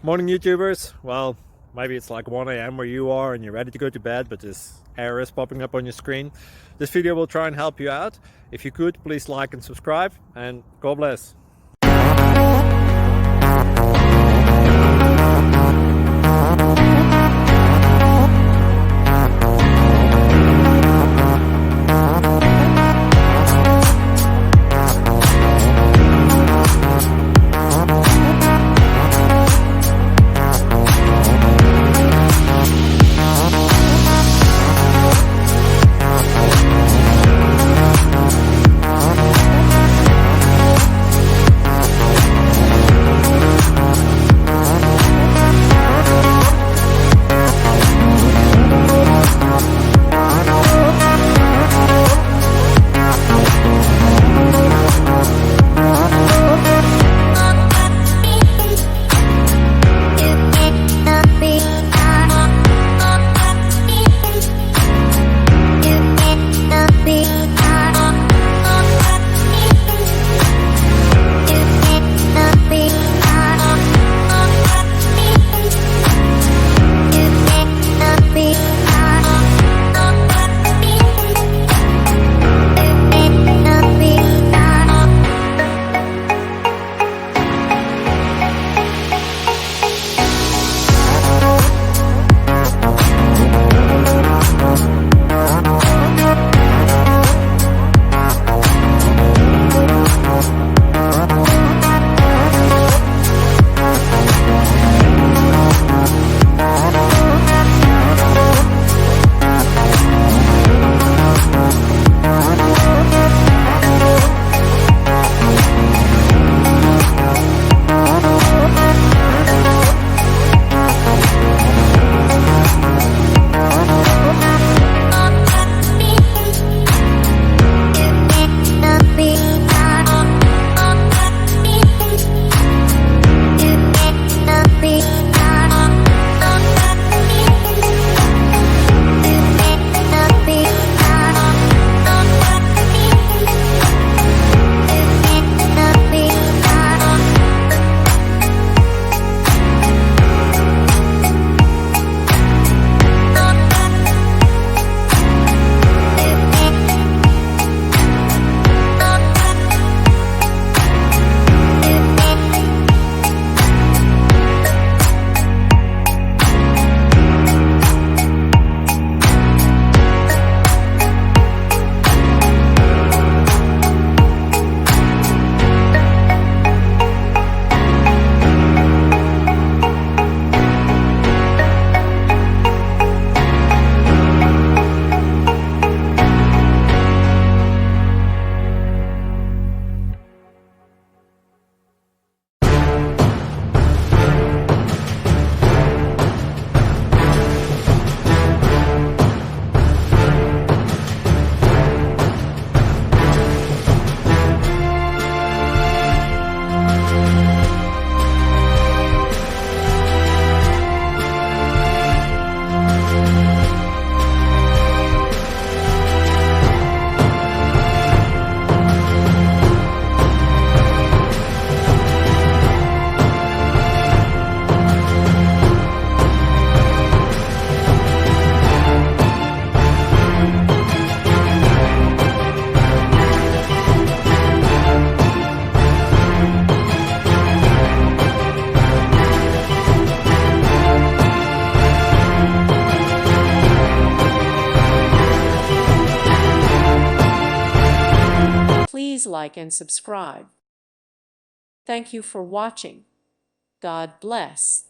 Morning YouTubers. Well, maybe it's like 1 a.m. where you are and you're ready to go to bed, but this error is popping up on your screen. This video will try and help you out. If you could, please like and subscribe, and God bless. Please like and subscribe. Thank you for watching. God bless.